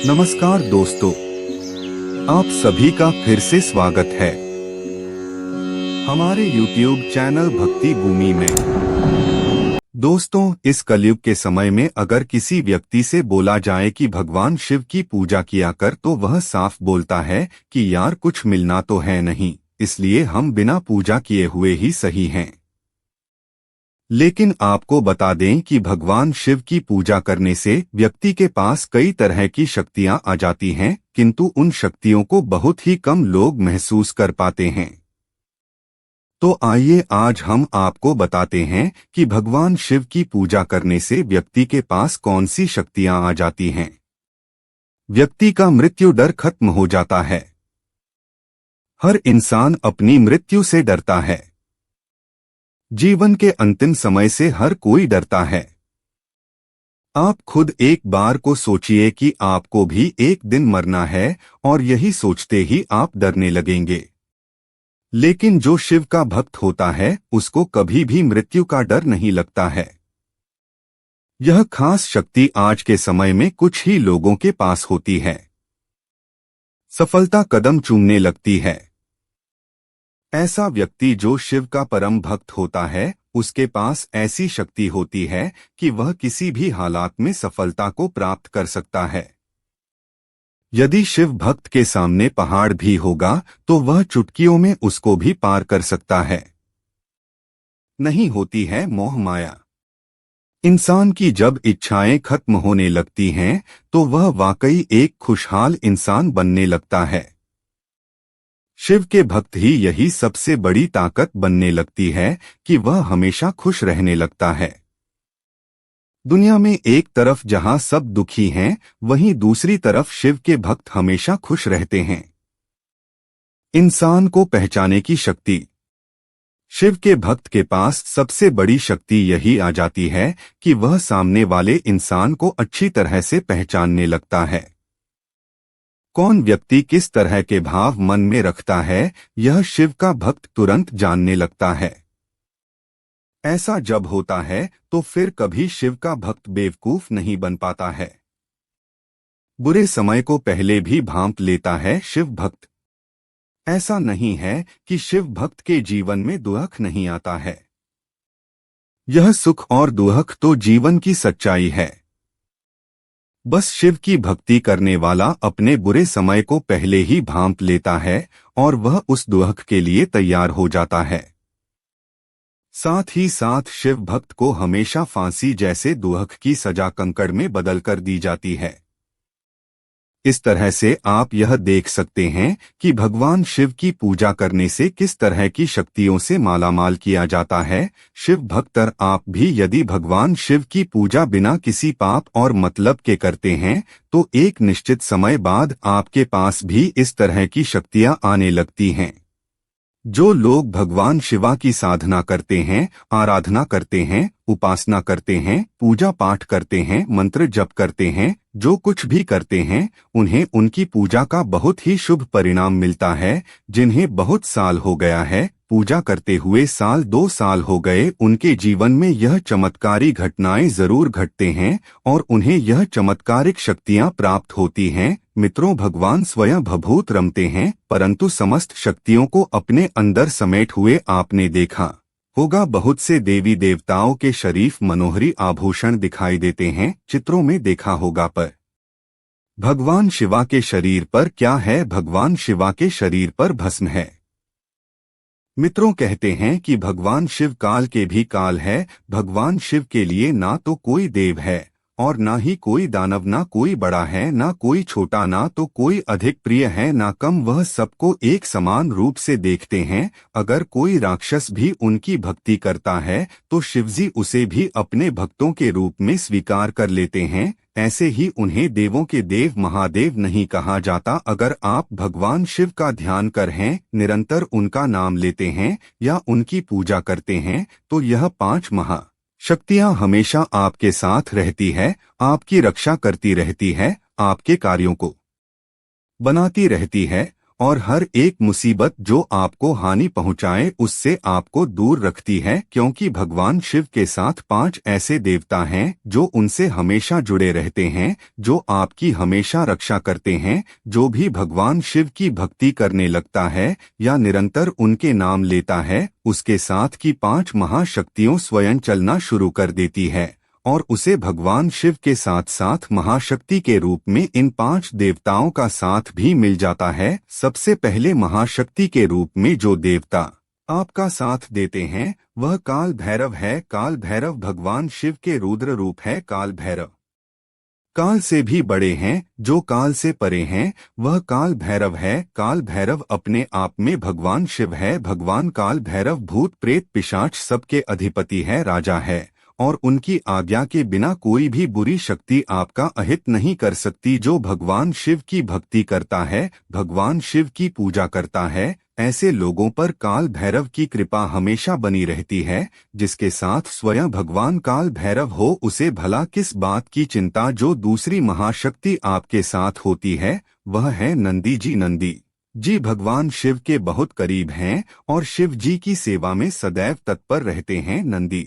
नमस्कार दोस्तों, आप सभी का फिर से स्वागत है हमारे YouTube चैनल भक्ति भूमि में। दोस्तों, इस कलयुग के समय में अगर किसी व्यक्ति से बोला जाए कि भगवान शिव की पूजा किया कर, तो वह साफ बोलता है कि यार कुछ मिलना तो है नहीं, इसलिए हम बिना पूजा किए हुए ही सही हैं। लेकिन आपको बता दें कि भगवान शिव की पूजा करने से व्यक्ति के पास कई तरह की शक्तियां आ जाती हैं, किंतु उन शक्तियों को बहुत ही कम लोग महसूस कर पाते हैं। तो आइए आज हम आपको बताते हैं कि भगवान शिव की पूजा करने से व्यक्ति के पास कौन सी शक्तियां आ जाती हैं। व्यक्ति का मृत्यु डर खत्म हो जाता है। हर इंसान अपनी मृत्यु से डरता है। जीवन के अंतिम समय से हर कोई डरता है। आप खुद एक बार को सोचिए कि आपको भी एक दिन मरना है, और यही सोचते ही आप डरने लगेंगे। लेकिन जो शिव का भक्त होता है उसको कभी भी मृत्यु का डर नहीं लगता है। यह खास शक्ति आज के समय में कुछ ही लोगों के पास होती है। सफलता कदम चूमने लगती है। ऐसा व्यक्ति जो शिव का परम भक्त होता है, उसके पास ऐसी शक्ति होती है कि वह किसी भी हालात में सफलता को प्राप्त कर सकता है। यदि शिव भक्त के सामने पहाड़ भी होगा तो वह चुटकियों में उसको भी पार कर सकता है। नहीं होती है मोह माया। इंसान की जब इच्छाएं खत्म होने लगती हैं तो वह वाकई एक खुशहाल इंसान बनने लगता है। शिव के भक्त ही यही सबसे बड़ी ताकत बनने लगती है कि वह हमेशा खुश रहने लगता है। दुनिया में एक तरफ जहां सब दुखी हैं, वहीं दूसरी तरफ शिव के भक्त हमेशा खुश रहते हैं। इंसान को पहचाने की शक्ति। शिव के भक्त के पास सबसे बड़ी शक्ति यही आ जाती है कि वह सामने वाले इंसान को अच्छी तरह से पहचानने लगता है। कौन व्यक्ति किस तरह के भाव मन में रखता है, यह शिव का भक्त तुरंत जानने लगता है। ऐसा जब होता है तो फिर कभी शिव का भक्त बेवकूफ नहीं बन पाता है। बुरे समय को पहले भी भांप लेता है शिव भक्त। ऐसा नहीं है कि शिव भक्त के जीवन में दुख नहीं आता है। यह सुख और दुख तो जीवन की सच्चाई है। बस शिव की भक्ति करने वाला अपने बुरे समय को पहले ही भांप लेता है और वह उस दुख के लिए तैयार हो जाता है। साथ ही साथ शिव भक्त को हमेशा फांसी जैसे दुख की सजा कंकड़ में बदलकर दी जाती है। इस तरह से आप यह देख सकते हैं कि भगवान शिव की पूजा करने से किस तरह की शक्तियों से मालामाल किया जाता है। शिव भक्तर आप भी यदि भगवान शिव की पूजा बिना किसी पाप और मतलब के करते हैं तो एक निश्चित समय बाद आपके पास भी इस तरह की शक्तियां आने लगती हैं। जो लोग भगवान शिवा की साधना करते हैं, आराधना करते हैं, उपासना करते हैं, पूजा पाठ करते हैं, मंत्र जप करते हैं, जो कुछ भी करते हैं, उन्हें उनकी पूजा का बहुत ही शुभ परिणाम मिलता है। जिन्हें बहुत साल हो गया है पूजा करते हुए, साल 2 साल हो गए, उनके जीवन में यह चमत्कारी घटनाएं जरूर घटते हैं और उन्हें यह चमत्कारिक शक्तियां प्राप्त होती हैं। मित्रों, भगवान स्वयं भभूत रमते हैं, परंतु समस्त शक्तियों को अपने अंदर समेट हुए आपने देखा होगा बहुत से देवी देवताओं के शरीफ मनोहरी आभूषण दिखाई देते हैं, चित्रों में देखा होगा। पर भगवान शिवा के शरीर पर क्या है? भगवान शिवा के शरीर पर भस्म है। मित्रों, कहते हैं कि भगवान शिव काल के भी काल है। भगवान शिव के लिए ना तो कोई देव है और ना ही कोई दानव, ना कोई बड़ा है ना कोई छोटा, ना तो कोई अधिक प्रिय है ना कम। वह सबको एक समान रूप से देखते हैं। अगर कोई राक्षस भी उनकी भक्ति करता है तो शिवजी उसे भी अपने भक्तों के रूप में स्वीकार कर लेते हैं। ऐसे ही उन्हें देवों के देव महादेव नहीं कहा जाता। अगर आप भगवान शिव का ध्यान कर हैं, निरंतर उनका नाम लेते हैं या उनकी पूजा करते हैं, तो यह 5 शक्तियां हमेशा आपके साथ रहती है, आपकी रक्षा करती रहती है, आपके कार्यों को बनाती रहती है और हर एक मुसीबत जो आपको हानि पहुंचाए उससे आपको दूर रखती है, क्योंकि भगवान शिव के साथ 5 ऐसे देवता हैं जो उनसे हमेशा जुड़े रहते हैं, जो आपकी हमेशा रक्षा करते हैं। जो भी भगवान शिव की भक्ति करने लगता है या निरंतर उनके नाम लेता है, उसके साथ की 5 महाशक्तियों स्वयं चलना शुरू कर देती है और उसे भगवान शिव के साथ साथ महाशक्ति के रूप में इन 5 देवताओं का साथ भी मिल जाता है। सबसे पहले महाशक्ति के रूप में जो देवता आपका साथ देते हैं वह काल भैरव है। काल भैरव भगवान शिव के रुद्र रूप है। काल भैरव काल से भी बड़े हैं, जो काल से परे हैं वह काल भैरव है। काल भैरव अपने आप में भगवान शिव है। भगवान काल भैरव भूत प्रेत पिशाच सबके अधिपति है, राजा है और उनकी आज्ञा के बिना कोई भी बुरी शक्ति आपका अहित नहीं कर सकती। जो भगवान शिव की भक्ति करता है, भगवान शिव की पूजा करता है, ऐसे लोगों पर काल भैरव की कृपा हमेशा बनी रहती है। जिसके साथ स्वयं भगवान काल भैरव हो उसे भला किस बात की चिंता। जो दूसरी महाशक्ति आपके साथ होती है वह है नंदी जी। नंदी जी भगवान शिव के बहुत करीब हैं और शिव जी की सेवा में सदैव तत्पर रहते हैं। नंदी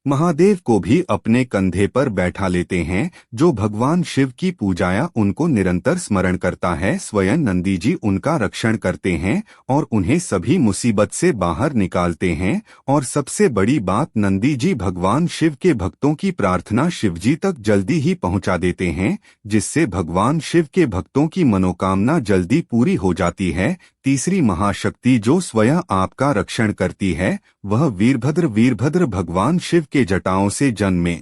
महादेव को भी अपने कंधे पर बैठा लेते हैं। जो भगवान शिव की पूजाया उनको निरंतर स्मरण करता है, स्वयं नंदी जी उनका रक्षण करते हैं और उन्हें सभी मुसीबत से बाहर निकालते हैं। और सबसे बड़ी बात, नंदी जी भगवान शिव के भक्तों की प्रार्थना शिव जी तक जल्दी ही पहुंचा देते हैं, जिससे भगवान शिव के भक्तों की मनोकामना जल्दी पूरी हो जाती है। तीसरी महाशक्ति जो स्वयं आपका रक्षण करती है वह वीरभद्र। वीरभद्र भगवान शिव के जटाओं से जन्मे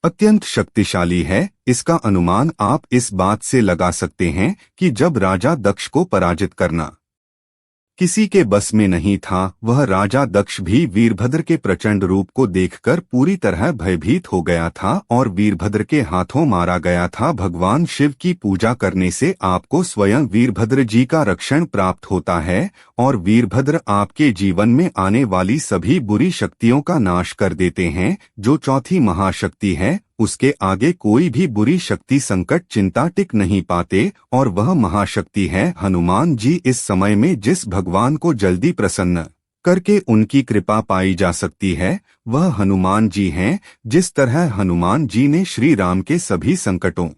अत्यंत शक्तिशाली है। इसका अनुमान आप इस बात से लगा सकते हैं कि जब राजा दक्ष को पराजित करना किसी के बस में नहीं था, वह राजा दक्ष भी वीरभद्र के प्रचंड रूप को देखकर पूरी तरह भयभीत हो गया था और वीरभद्र के हाथों मारा गया था। भगवान शिव की पूजा करने से आपको स्वयं वीरभद्र जी का रक्षण प्राप्त होता है और वीरभद्र आपके जीवन में आने वाली सभी बुरी शक्तियों का नाश कर देते हैं। जो चौथी महाशक्ति है उसके आगे कोई भी बुरी शक्ति संकट चिंता टिक नहीं पाते और वह महाशक्ति है हनुमान जी। इस समय में जिस भगवान को जल्दी प्रसन्न करके उनकी कृपा पाई जा सकती है वह हनुमान जी हैं। जिस तरह हनुमान जी ने श्री राम के सभी संकटों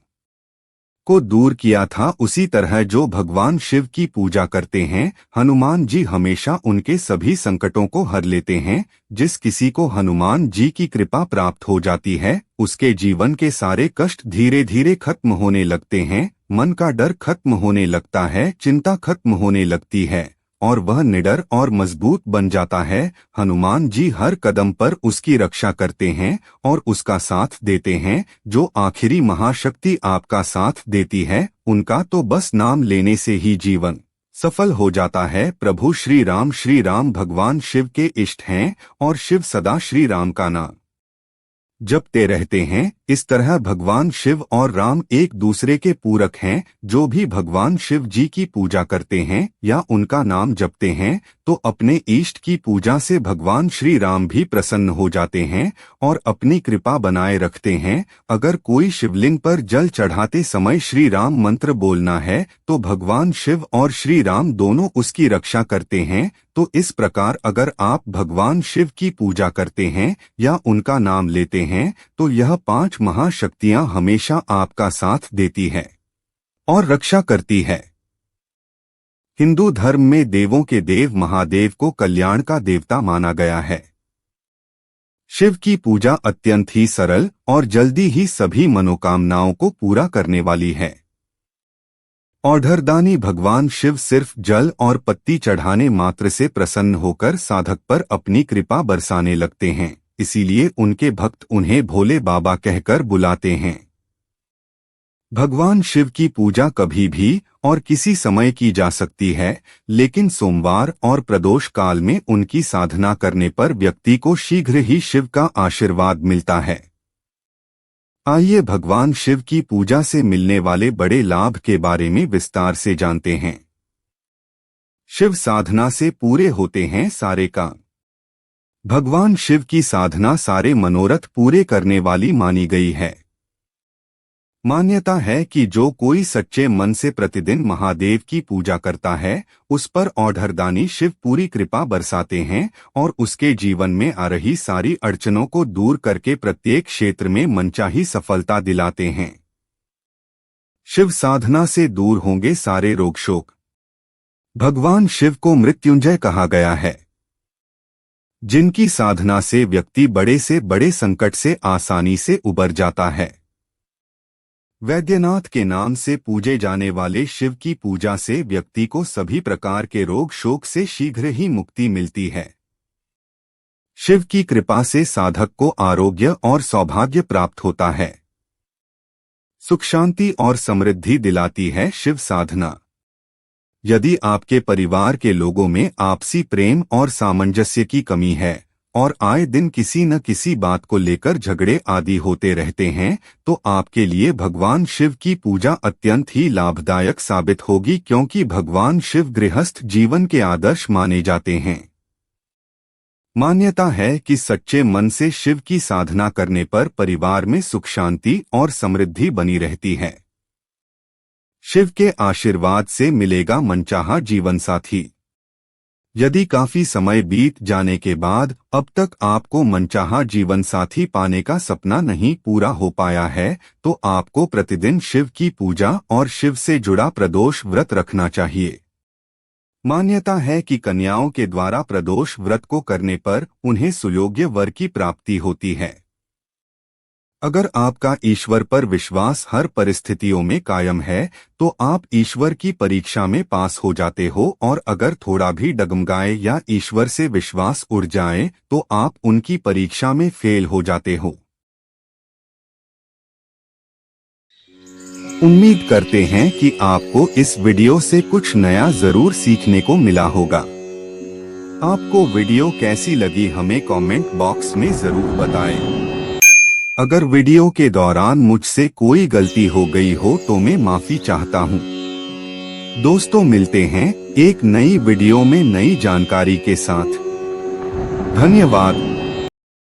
को दूर किया था, उसी तरह जो भगवान शिव की पूजा करते हैं हनुमान जी हमेशा उनके सभी संकटों को हर लेते हैं। जिस किसी को हनुमान जी की कृपा प्राप्त हो जाती है उसके जीवन के सारे कष्ट धीरे धीरे खत्म होने लगते हैं, मन का डर खत्म होने लगता है, चिंता खत्म होने लगती है और वह निडर और मजबूत बन जाता है। हनुमान जी हर कदम पर उसकी रक्षा करते हैं और उसका साथ देते हैं। जो आखिरी महाशक्ति आपका साथ देती है उनका तो बस नाम लेने से ही जीवन सफल हो जाता है। प्रभु श्री राम भगवान शिव के इष्ट हैं और शिव सदा श्री राम का नाम जपते रहते हैं। इस तरह भगवान शिव और राम एक दूसरे के पूरक हैं। जो भी भगवान शिव जी की पूजा करते हैं या उनका नाम जपते हैं तो अपने इष्ट की पूजा से भगवान श्री राम भी प्रसन्न हो जाते हैं और अपनी कृपा बनाए रखते हैं। अगर कोई शिवलिंग पर जल चढ़ाते समय श्री राम मंत्र बोलना है तो भगवान शिव और श्री राम दोनों उसकी रक्षा करते हैं। तो इस प्रकार अगर आप भगवान शिव की पूजा करते हैं या उनका नाम लेते हैं तो यह 5 महाशक्तियां हमेशा आपका साथ देती है और रक्षा करती है। हिंदू धर्म में देवों के देव महादेव को कल्याण का देवता माना गया है। शिव की पूजा अत्यंत ही सरल और जल्दी ही सभी मनोकामनाओं को पूरा करने वाली है। औढ़रदानी भगवान शिव सिर्फ जल और पत्ती चढ़ाने मात्र से प्रसन्न होकर साधक पर अपनी कृपा बरसाने लगते हैं, इसीलिए उनके भक्त उन्हें भोले बाबा कहकर बुलाते हैं। भगवान शिव की पूजा कभी भी और किसी समय की जा सकती है, लेकिन सोमवार और प्रदोष काल में उनकी साधना करने पर व्यक्ति को शीघ्र ही शिव का आशीर्वाद मिलता है। आइए भगवान शिव की पूजा से मिलने वाले बड़े लाभ के बारे में विस्तार से जानते हैं। शिव साधना से पूरे होते हैं सारे काम। भगवान शिव की साधना सारे मनोरथ पूरे करने वाली मानी गई है। मान्यता है कि जो कोई सच्चे मन से प्रतिदिन महादेव की पूजा करता है उस पर औढ़रदानी शिव पूरी कृपा बरसाते हैं और उसके जीवन में आ रही सारी अड़चनों को दूर करके प्रत्येक क्षेत्र में मनचाही सफलता दिलाते हैं। शिव साधना से दूर होंगे सारे रोग शोक। भगवान शिव को मृत्युंजय कहा गया है, जिनकी साधना से व्यक्ति बड़े से बड़े संकट से आसानी से उबर जाता है। वैद्यनाथ के नाम से पूजे जाने वाले शिव की पूजा से व्यक्ति को सभी प्रकार के रोग शोक से शीघ्र ही मुक्ति मिलती है। शिव की कृपा से साधक को आरोग्य और सौभाग्य प्राप्त होता है। सुख शांति और समृद्धि दिलाती है शिव साधना। यदि आपके परिवार के लोगों में आपसी प्रेम और सामंजस्य की कमी है और आए दिन किसी न किसी बात को लेकर झगड़े आदि होते रहते हैं तो आपके लिए भगवान शिव की पूजा अत्यंत ही लाभदायक साबित होगी, क्योंकि भगवान शिव गृहस्थ जीवन के आदर्श माने जाते हैं। मान्यता है कि सच्चे मन से शिव की साधना करने पर परिवार में सुख शांति और समृद्धि बनी रहती है। शिव के आशीर्वाद से मिलेगा मनचाहा जीवन साथी। यदि काफी समय बीत जाने के बाद अब तक आपको मनचाहा जीवन साथी पाने का सपना नहीं पूरा हो पाया है तो आपको प्रतिदिन शिव की पूजा और शिव से जुड़ा प्रदोष व्रत रखना चाहिए। मान्यता है कि कन्याओं के द्वारा प्रदोष व्रत को करने पर उन्हें सुयोग्य वर की प्राप्ति होती है। अगर आपका ईश्वर पर विश्वास हर परिस्थितियों में कायम है तो आप ईश्वर की परीक्षा में पास हो जाते हो, और अगर थोड़ा भी डगमगाए या ईश्वर से विश्वास उड़ जाए तो आप उनकी परीक्षा में फेल हो जाते हो। उम्मीद करते हैं कि आपको इस वीडियो से कुछ नया जरूर सीखने को मिला होगा। आपको वीडियो कैसी लगी हमें कमेंट बॉक्स में जरूर बताएं। अगर वीडियो के दौरान मुझसे कोई गलती हो गई हो तो मैं माफी चाहता हूँ। दोस्तों, मिलते हैं एक नई वीडियो में नई जानकारी के साथ। धन्यवाद।